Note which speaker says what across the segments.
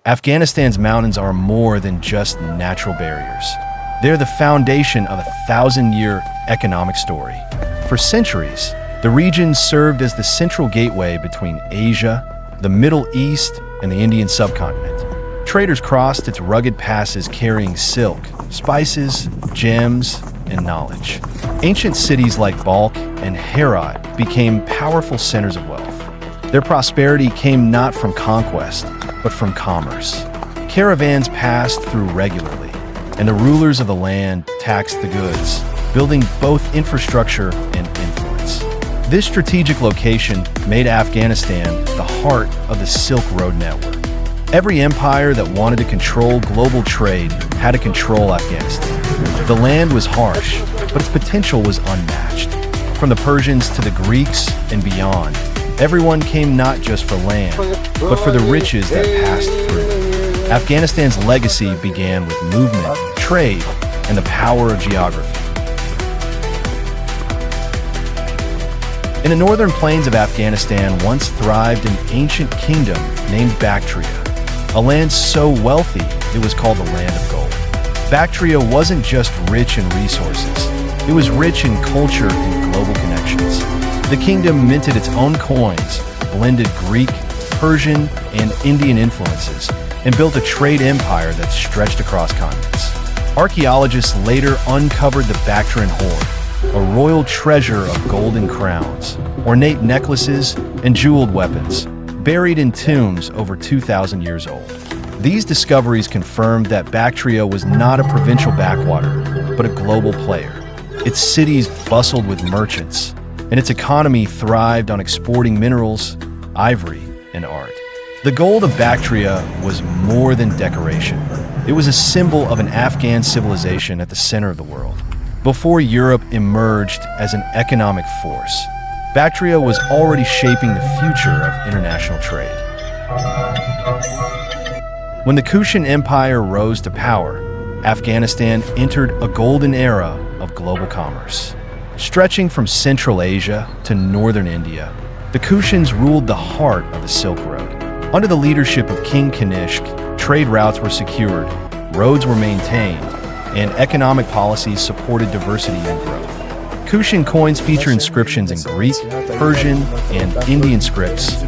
Speaker 1: Afghanistan's mountains are more than just natural barriers. They're the foundation of a 1,000-year economic story. For centuries, the region served as the central gateway between Asia, the Middle East, and the Indian subcontinent. Traders crossed its rugged passes carrying silk, spices, gems, and knowledge. Ancient cities like Balk and Herat became powerful centers of wealth. Their prosperity came not from conquest, but from commerce. Caravans passed through regularly, and the rulers of the land taxed the goods, building both infrastructure and influence. This strategic location made Afghanistan the heart of the Silk Road network. Every empire that wanted to control global trade had to control Afghanistan. The land was harsh, but its potential was unmatched. From the Persians to the Greeks and beyond, everyone came not just for land, but for the riches that passed through. Afghanistan's legacy began with movement, trade, and the power of geography. In the northern plains of Afghanistan once thrived an ancient kingdom named Bactria, a land so wealthy it was called the Land of Gold. Bactria wasn't just rich in resources, it was rich in culture and global connections. The kingdom minted its own coins, blended Greek, Persian, and Indian influences, and built a trade empire that stretched across continents. Archaeologists later uncovered the Bactrian hoard, a royal treasure of golden crowns, ornate necklaces, and jeweled weapons, buried in tombs over 2,000 years old. These discoveries confirmed that Bactria was not a provincial backwater, but a global player. Its cities bustled with merchants, and its economy thrived on exporting minerals, ivory, and art. The gold of Bactria was more than decoration. It was a symbol of an Afghan civilization at the center of the world. Before Europe emerged as an economic force, Bactria was already shaping the future of international trade. When the Kushan Empire rose to power, Afghanistan entered a golden era of global commerce. Stretching from Central Asia to northern India, the Kushans ruled the heart of the Silk Road. Under the leadership of King Kanishk, trade routes were secured, roads were maintained, and economic policies supported diversity and growth. Kushan coins feature inscriptions in Greek, Persian, and Indian scripts,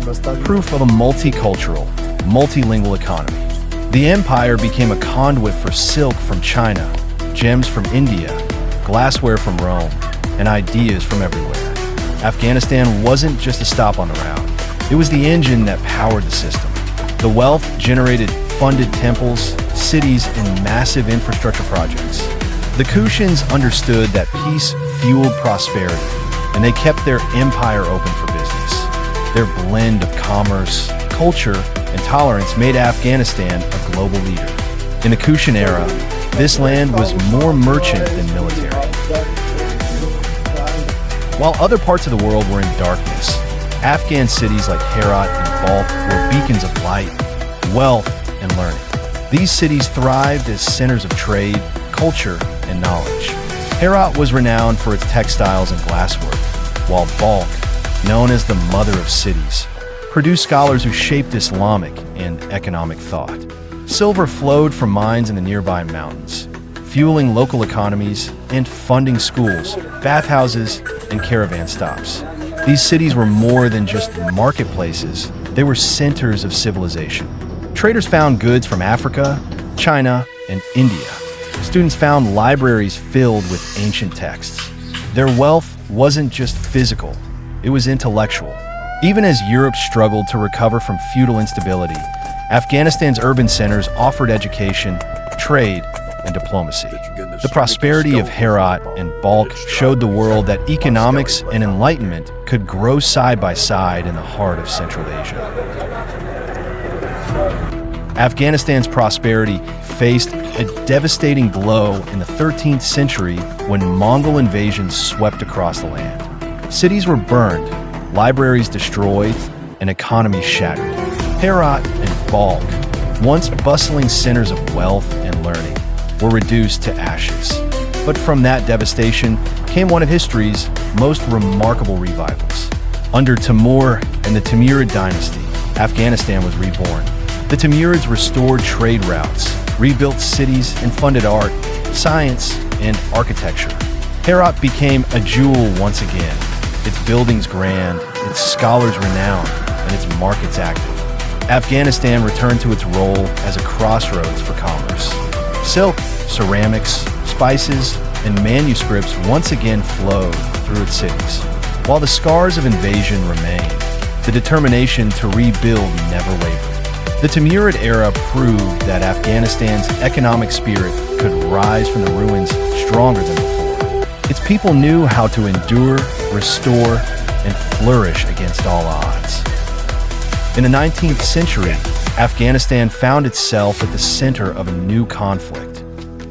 Speaker 1: proof of a multicultural, multilingual economy. The empire became a conduit for silk from China, gems from India, glassware from Rome, and ideas from everywhere. Afghanistan wasn't just a stop on the route. It was the engine that powered the system. The wealth generated funded temples, cities, and massive infrastructure projects. The Kushans understood that peace fueled prosperity, and they kept their empire open for business. Their blend of commerce, culture, and tolerance made Afghanistan a global leader. In the Kushan era, this land was more merchant than military. While other parts of the world were in darkness, Afghan cities like Herat and Balk were beacons of light, wealth, and learning. These cities thrived as centers of trade, culture, and knowledge. Herat was renowned for its textiles and glasswork, while Balk, known as the mother of cities, produced scholars who shaped Islamic and economic thought. Silver flowed from mines in the nearby mountains, fueling local economies and funding schools, bathhouses, and caravan stops. These cities were more than just marketplaces, they were centers of civilization. Traders found goods from Africa, China, and India. Students found libraries filled with ancient texts. Their wealth wasn't just physical, it was intellectual. Even as Europe struggled to recover from feudal instability, Afghanistan's urban centers offered education, trade, and diplomacy. The prosperity of Herat and Balk showed the world that economics and enlightenment could grow side by side in the heart of Central Asia. Afghanistan's prosperity faced a devastating blow in the 13th century when Mongol invasions swept across the land. Cities were burned, libraries destroyed, and economies shattered. Herat and Balk, once bustling centers of wealth and learning, were reduced to ashes. But from that devastation came one of history's most remarkable revivals. Under Timur and the Timurid dynasty, Afghanistan was reborn. The Timurids restored trade routes, rebuilt cities, and funded art, science, and architecture. Herat became a jewel once again, its buildings grand, its scholars renowned, and its markets active. Afghanistan returned to its role as a crossroads for commerce. Silk, ceramics, spices, and manuscripts once again flowed through its cities. While the scars of invasion remained, the determination to rebuild never wavered. The Timurid era proved that Afghanistan's economic spirit could rise from the ruins stronger than before. Its people knew how to endure, restore, and flourish against all odds. In the 19th century, Afghanistan found itself at the center of a new conflict,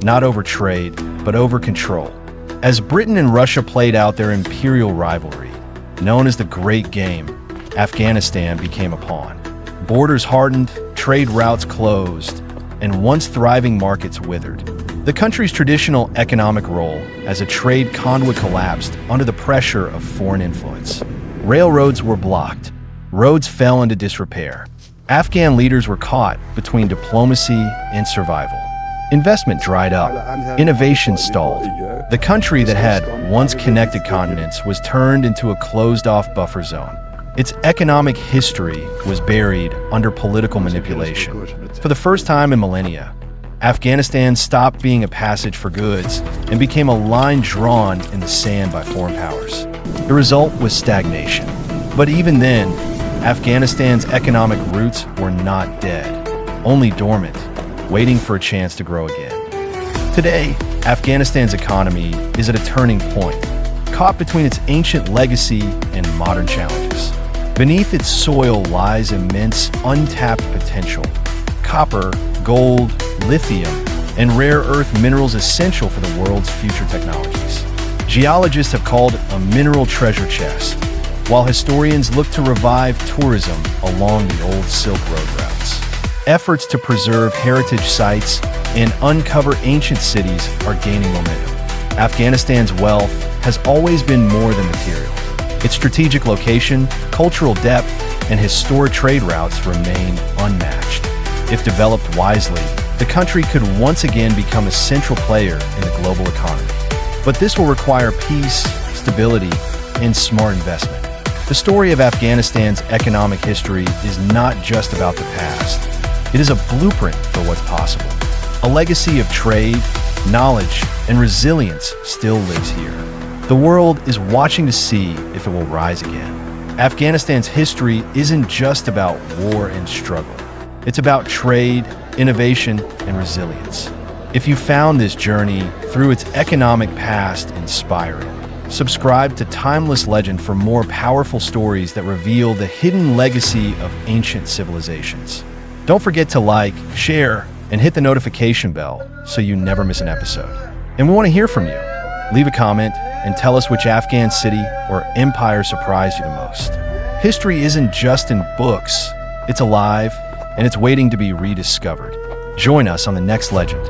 Speaker 1: not over trade, but over control. As Britain and Russia played out their imperial rivalry, known as the Great Game, Afghanistan became a pawn. Borders hardened, trade routes closed, and once thriving markets withered. The country's traditional economic role as a trade conduit collapsed under the pressure of foreign influence. Railroads were blocked. Roads fell into disrepair. Afghan leaders were caught between diplomacy and survival. Investment dried up. Innovation stalled. The country that had once connected continents was turned into a closed-off buffer zone. Its economic history was buried under political manipulation. For the first time in millennia, Afghanistan stopped being a passage for goods and became a line drawn in the sand by foreign powers. The result was stagnation. But even then, Afghanistan's economic roots were not dead, only dormant, waiting for a chance to grow again. Today, Afghanistan's economy is at a turning point, caught between its ancient legacy and modern challenges. Beneath its soil lies immense, untapped potential: copper, gold, lithium, and rare earth minerals essential for the world's future technologies. Geologists have called it a mineral treasure chest, while historians look to revive tourism along the old Silk Road routes. Efforts to preserve heritage sites and uncover ancient cities are gaining momentum. Afghanistan's wealth has always been more than material. Its strategic location, cultural depth, and historic trade routes remain unmatched. If developed wisely, the country could once again become a central player in the global economy. But this will require peace, stability, and smart investment. The story of Afghanistan's economic history is not just about the past. It is a blueprint for what's possible. A legacy of trade, knowledge, and resilience still lives here. The world is watching to see if it will rise again. Afghanistan's history isn't just about war and struggle. It's about trade, innovation, and resilience. If you found this journey through its economic past inspiring, subscribe to Timeless Legend for more powerful stories that reveal the hidden legacy of ancient civilizations. Don't forget to like, share, and hit the notification bell so you never miss an episode. And we want to hear from you. Leave a comment and tell us which Afghan city or empire surprised you the most. History isn't just in books, it's alive, and it's waiting to be rediscovered. Join us on the next legend.